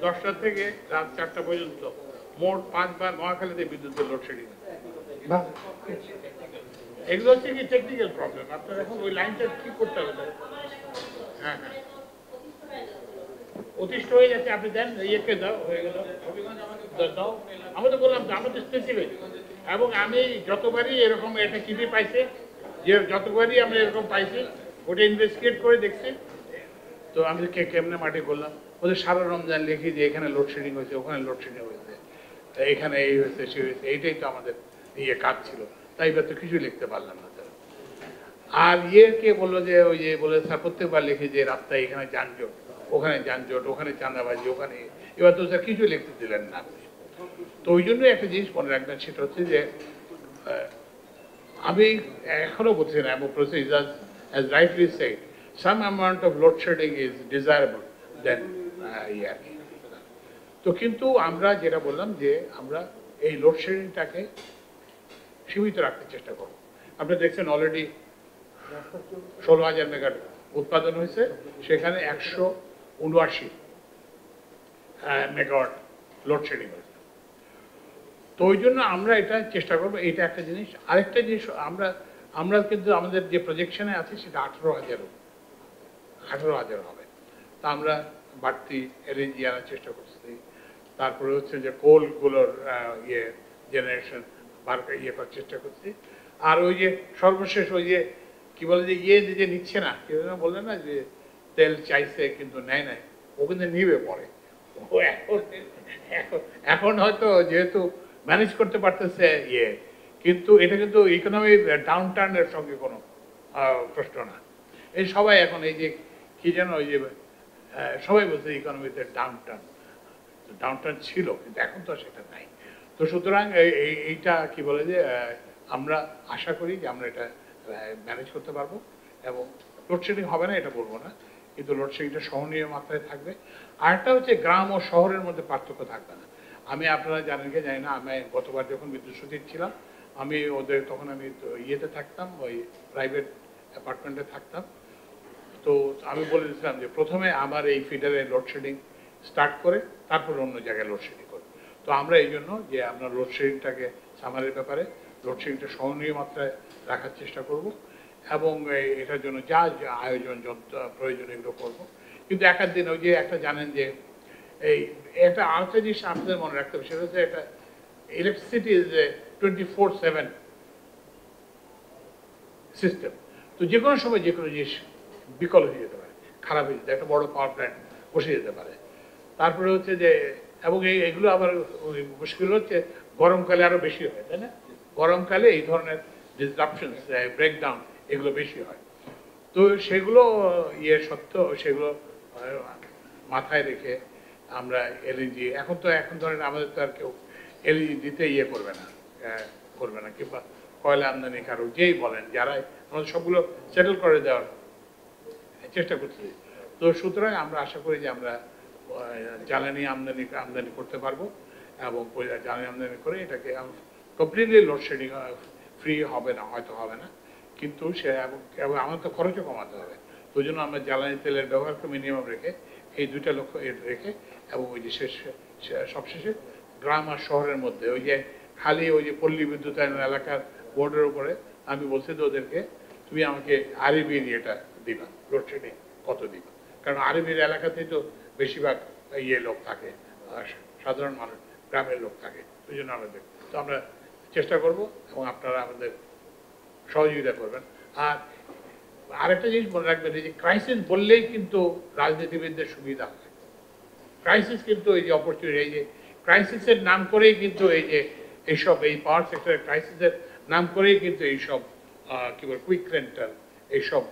10টা থেকে রাত 4টা পর্যন্ত মোট 5 বার মহাখালীতে বিদ্যুতের লোডশেডিং। এগুলো হচ্ছে কি টেকনিক্যাল প্রবলেম, আপনার এখন ওই লাইনটা ঠিক করতে হবে। হ্যাঁ হ্যাঁ, অতিষ্ঠ হয়ে যাচ্ছে, আপনি দেন ইয়েকে দাও, হয়ে গেল দাও। আমি তো বললাম আমরা তো স্পেসিফিক, এবং আমি যতবারই এরকম একটা চিঠি পাইছি, যে যতবারই আমরা এরকম পাইছি ওটা ইনভেস্টিগেট করে দেখছি। তো আমি কেমনে মাটি করলাম, ওদের সারা রমজান লিখি যে এখানে লোডশেডিং হয়েছে, ওখানে লোডশেডিং হয়েছে, এখানে এই হয়েছে সে হয়েছে, এইটাই তো আমাদের কাজ ছিল। তাই এবার তো কিছুই লিখতে পারলাম না। আর কে বললো যে ওই যে বলে স্যার প্রত্যেকবার লিখে যে রাস্তায় এখানে যানজট, ওখানে যানজট, ওখানে চাঁদাবাজি, ওখানে, এবার তো স্যার কিছুই লিখতে দিলেন না আপনি। তো ওই জন্য একটা জিনিস মনে রাখবেন, সেটা হচ্ছে যে আমি এখনো বলছি না, এবং as rightly said, some amount of load shedding is desirable than তো কিন্তু আমরা যেটা বললাম যে আমরা এই লোডশেডিংটাকে সীমিত রাখতে চেষ্টা করব। আপনি দেখছেন অলরেডি 16,000 মেগাওয়াট উৎপাদন হয়েছে, সেখানে 179 মেগাওয়াট লোডশেডিং হয়েছে। তো ওই জন্য আমরা এটা চেষ্টা করবো, এটা একটা জিনিস। আরেকটা জিনিস, আমরা কিন্তু আমাদের যে প্রজেকশনে আছে সেটা 18,000 হবে। তা আমরা বাড়তি এলএনজি আনার চেষ্টা করছি। তারপরে হচ্ছে যে কোলগুলোর জেনারেশন করার চেষ্টা করছি। আর ওই যে সর্বশেষ ওই যে কি বলে যে যে নিচ্ছে না, কেউ বললেন না যে তেল চাইছে কিন্তু নেয় নাই, ও কিন্তু নিবে পরে। ও এখন হয়তো যেহেতু ম্যানেজ করতে পারতেছে কিন্তু এটা কিন্তু ইকোনমির ডাউন টার্নের সঙ্গে কোনো প্রশ্ন না। এই সবাই এখন এই যে কি যেন ওই যে সবাই বলছে ইকোনমিতে ডাউন টার্ন ছিল, কিন্তু এখন তো সেটা নাই। তো সুতরাং এইটা কি বলে যে আমরা আশা করি যে আমরা এটা ম্যানেজ করতে পারবো, এবং লোডশেডিং হবে না এটা বলবো না, কিন্তু লোডশেডিংটা সহনীয় মাত্রায় থাকবে। আরেকটা হচ্ছে গ্রাম ও শহরের মধ্যে পার্থক্য থাকবে না। আপনারা জানেন কি জানি না, আমি গতবার যখন বিদ্যুৎ সচিব ছিলাম, আমি তখন আমি ইয়েতে থাকতাম, ওই প্রাইভেট অ্যাপার্টমেন্টে থাকতাম। তো আমি বলে দিয়েছিলাম যে প্রথমে আমার এই ফিডারে লোডশেডিং স্টার্ট করে তারপর অন্য জায়গায় লোডশেডিং করে। তো আমরা এই জন্য যে আমরা লোডশেডিংটাকে সামারের ব্যাপারে লোডশেডিংটা সহনীয় মাত্রায় রাখার চেষ্টা করব, এবং এটার জন্য যা যা আয়োজন প্রয়োজন এগুলো করবো। কিন্তু একার দিন ওই যে একটা জানেন যে একটা আরেকটা জিনিস আপনাদের মনে রাখতে হবে, সেটা হচ্ছে একটা ইলেকট্রিসিটি ইজ এ 24/7 সিস্টেম। তো যে কোনো সময় যে কোনো জিনিস বিকল হয়ে যেতে পারে, খারাপ হয়ে যেতে, একটা বড় পাওয়ার প্ল্যান্ট বসে যেতে পারে। তারপরে হচ্ছে যে, এবং এইগুলো আবার মুশকিল হচ্ছে গরমকালে আরো বেশি হয়, তাই না? গরমকালে এই ধরনের ডিসরাপশন, ব্রেকডাউন এগুলো বেশি হয়। তো সেগুলো সত্ত্বেও সেগুলো মাথায় রেখে আমরা এলএনজি, এখন ধরেন আমাদের তো আর কেউ এলএনজি দিতে করবে না, কিংবা কয়লা আমদানি কারো যেই বলেন, যারাই আমাদের সবগুলো সেটেল করে দেওয়ার চেষ্টা করছি। তো সুতরাং আমরা আশা করি যে আমরা জ্বালানি আমদানি করতে পারবো, এবং জ্বালানি আমদানি করে এটাকে কমপ্লিটলি লোডশেডিং ফ্রি হবে না, হয়তো হবে না, কিন্তু এবং আমাদের তো খরচও কমাতে হবে। তো জন্য আমরা জ্বালানি তেলের ব্যবহারকে মিনিমাম রেখে এই দুইটা লক্ষ্য রেখে, এবং ওই যে সবশেষে গ্রাম আর শহরের মধ্যে ওই যে খালি ওই যে পল্লী বিদ্যুতায়ন এলাকার বোর্ডের উপরে আমি বলছি তো ওদেরকে, তুমি আমাকে আরবির এটা দিবা, লোডশেডিং কত দিবা, কারণ আরবির এলাকাতেই তো বেশিরভাগ লোক থাকে, সাধারণ মানুষ গ্রামের লোক থাকে। ওই জন্য আমরা চেষ্টা করব, এবং আপনারা আমাদের সহযোগিতা করবেন। আর আরেকটা জিনিস মনে রাখবেন, এই যে ক্রাইসিস বললেই কিন্তু রাজনীতিবিদদের সুবিধা হয়। ক্রাইসিস কিন্তু এই যে অপরচুনিটি, এই যে ক্রাইসিসের নাম করেই কিন্তু এইসব পাওয়ার সেক্টরের ক্রাইসিসের নাম করেই কিন্তু এইসব কি বল কুইক রেন্টাল এইসব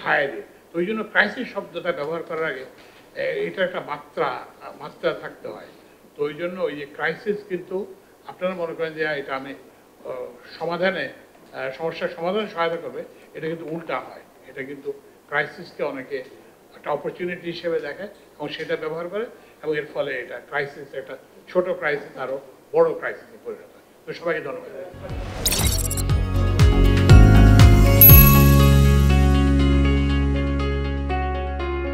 হায়ারে। তো ওই জন্য ক্রাইসিস শব্দটা ব্যবহার করার আগে এটা একটা মাত্রা থাকতে হয়। তো ওই জন্য ওই যে ক্রাইসিস কিন্তু আপনারা মনে করেন যে এটা আমি সমস্যার সমাধানে সহায়তা করবে, এটা কিন্তু উল্টা হয়। এটা কিন্তু ক্রাইসিসকে অনেকে একটা অপরচুনিটি হিসেবে দেখে এবং সেটা ব্যবহার করে, এবং এর ফলে এটা ক্রাইসিস একটা ছোট ক্রাইসিস আরো বড় ক্রাইসিসে পরিণত হয়। তো সবাইকে ধন্যবাদ।